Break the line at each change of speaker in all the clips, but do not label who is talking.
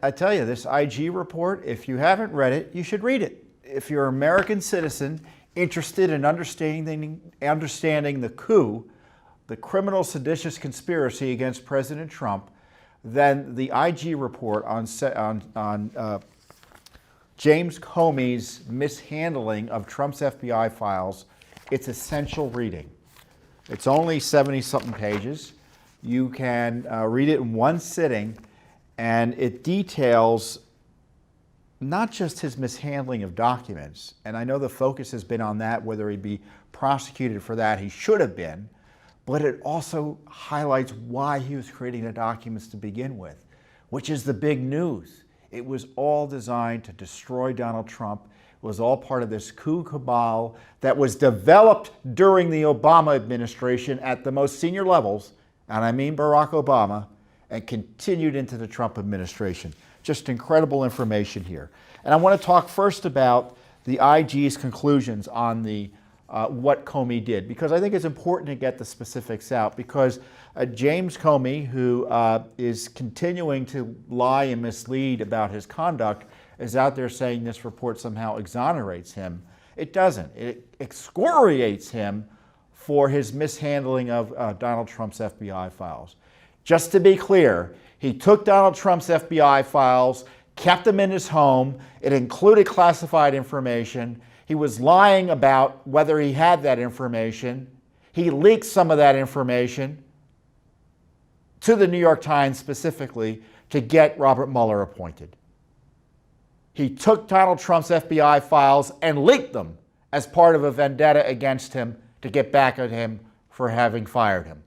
I tell you, this IG report, if you haven't read it, you should read it. If you're an American citizen interested in understanding the coup, the criminal seditious conspiracy against President Trump, then the IG report on James Comey's mishandling of Trump's FBI files, it's essential reading. It's only 70-something pages. You can read it in one sitting, and it details not just his mishandling of documents, and I know the focus has been on that, whether he'd be prosecuted for that, he should have been, but it also highlights why he was creating the documents to begin with, which is the big news. It was all designed to destroy Donald Trump. It was all part of this coup cabal that was developed during the Obama administration at the most senior levels, and I mean Barack Obama, and continued into the Trump administration. Just incredible information here. And I want to talk first about the IG's conclusions on the what Comey did, because I think it's important to get the specifics out, because James Comey, who is continuing to lie and mislead about his conduct, is out there saying this report somehow exonerates him. It doesn't. It excoriates him for his mishandling of Donald Trump's FBI files. Just to be clear, he took Donald Trump's FBI files, kept them in his home. It included classified information. He was lying about whether he had that information. He leaked some of that information to the New York Times specifically to get Robert Mueller appointed. He took Donald Trump's FBI files and leaked them as part of a vendetta against him to get back at him for having fired him.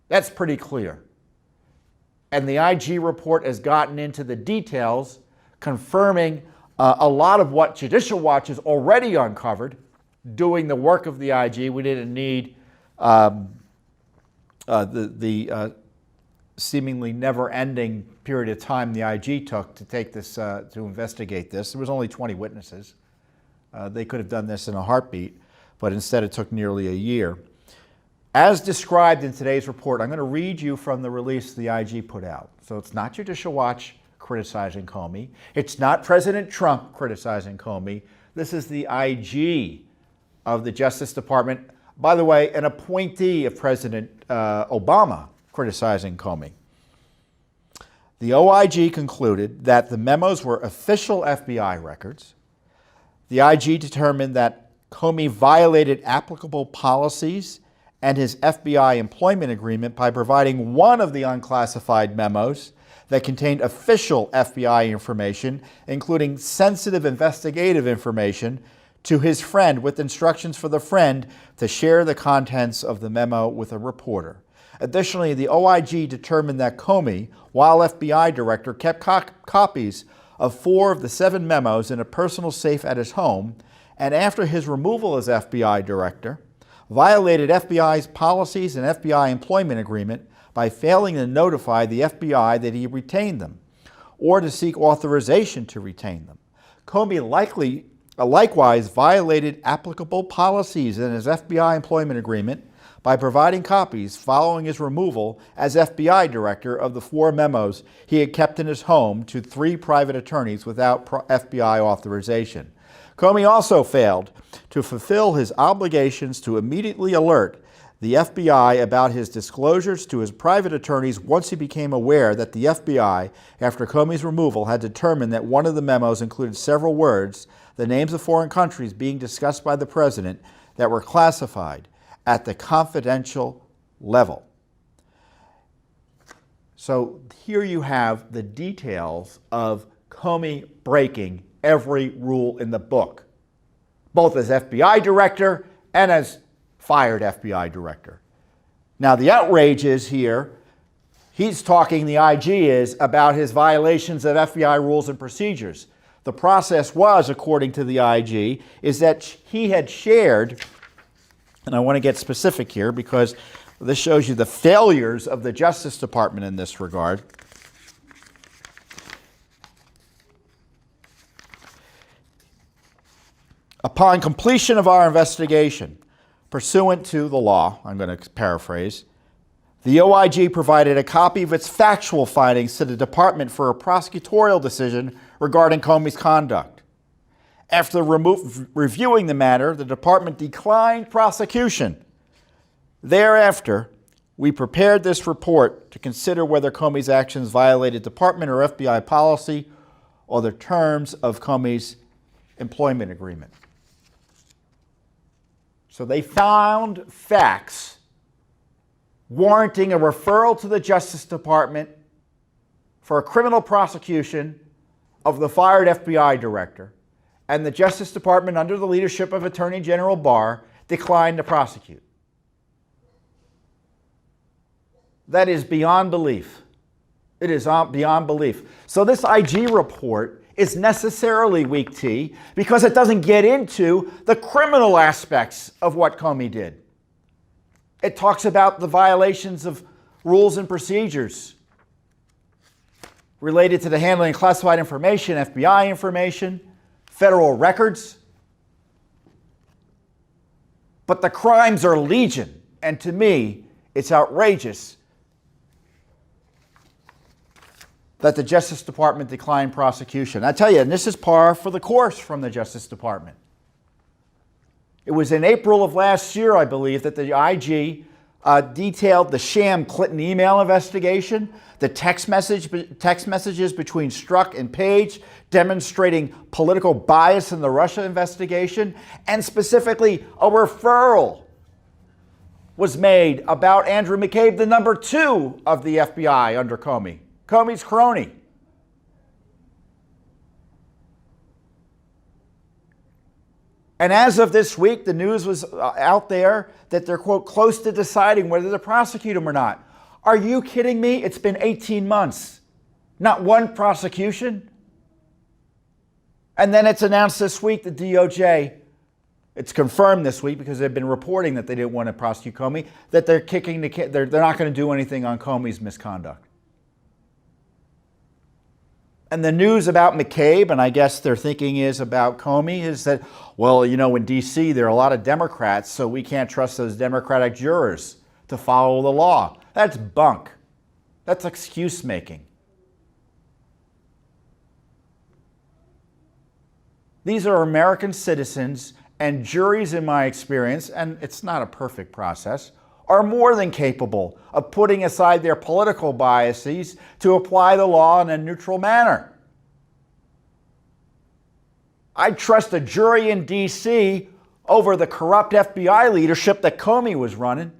That's pretty clear. And the IG report has gotten into the details, confirming a lot of what Judicial Watch has already uncovered, doing the work of the IG. We didn't need the seemingly never-ending period of time the IG took to take this, to investigate this. There was only 20 witnesses. They could have done this in a heartbeat, but instead it took nearly a year. As described in today's report, I'm going to read you from the release the IG put out. So it's not Judicial Watch criticizing Comey. It's not President Trump criticizing Comey. This is the IG of the Justice Department. By the way, an appointee of President Obama criticizing Comey. The OIG concluded that the memos were official FBI records. The IG determined that Comey violated applicable policies and his FBI employment agreement by providing one of the unclassified memos that contained official FBI information, including sensitive investigative information, to his friend with instructions for the friend to share the contents of the memo with a reporter. Additionally, the OIG determined that Comey, while FBI director, kept copies of 4 of the 7 memos in a personal safe at his home, and after his removal as FBI director, violated FBI's policies and FBI employment agreement by failing to notify the FBI that he retained them or to seek authorization to retain them. Comey likewise violated applicable policies in his FBI employment agreement by providing copies following his removal as FBI director of the 4 memos he had kept in his home to 3 private attorneys without FBI authorization. Comey also failed to fulfill his obligations to immediately alert the FBI about his disclosures to his private attorneys once he became aware that the FBI, after Comey's removal, had determined that one of the memos included several words, the names of foreign countries being discussed by the president, that were classified at the confidential level. So here you have the details of Comey breaking every rule in the book, both as FBI director and as fired FBI director. Now the outrage is here, he's talking, the IG is, about his violations of FBI rules and procedures. The process was, according to the IG, is that he had shared, and I want to get specific here because this shows you the failures of the Justice Department in this regard. Upon completion of our investigation, pursuant to the law, I'm going to paraphrase, The OIG provided a copy of its factual findings to the department for a prosecutorial decision regarding Comey's conduct. After reviewing the matter, the department declined prosecution. Thereafter, we prepared this report to consider whether Comey's actions violated department or FBI policy or the terms of Comey's employment agreement. So they found facts warranting a referral to the Justice Department for a criminal prosecution of the fired FBI director, and the Justice Department, under the leadership of Attorney General Barr, declined to prosecute. That is beyond belief. It is beyond belief. So this IG report is necessarily weak tea because it doesn't get into the criminal aspects of what Comey did. It talks about the violations of rules and procedures related to the handling of classified information, FBI information, federal records. But the crimes are legion, and to me, it's outrageous that the Justice Department declined prosecution. I tell you, and this is par for the course from the Justice Department. It was in April of last year, I believe, that the IG detailed the sham Clinton email investigation, the text messages between Strzok and Page demonstrating political bias in the Russia investigation, and specifically a referral was made about Andrew McCabe, the number 2 of the FBI under Comey. Comey's crony. And as of this week, the news was out there that they're, quote, close to deciding whether to prosecute him or not. Are you kidding me? It's been 18 months. Not one prosecution. And then it's announced this week, the DOJ, it's confirmed this week because they've been reporting that they didn't want to prosecute Comey, that they're they're not going to do anything on Comey's misconduct. And the news about McCabe, and I guess their thinking is about Comey, is that, well, you know, in D.C. there are a lot of Democrats, so we can't trust those Democratic jurors to follow the law. That's bunk. That's excuse making. These are American citizens, and juries, in my experience, and it's not a perfect process, are more than capable of putting aside their political biases to apply the law in a neutral manner. I trust a jury in D.C. over the corrupt FBI leadership that Comey was running,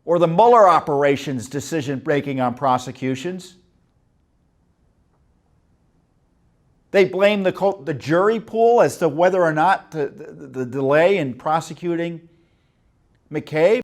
or the Mueller operations decision-making on prosecutions. They blame the jury pool as to whether or not the delay in prosecuting McCabe.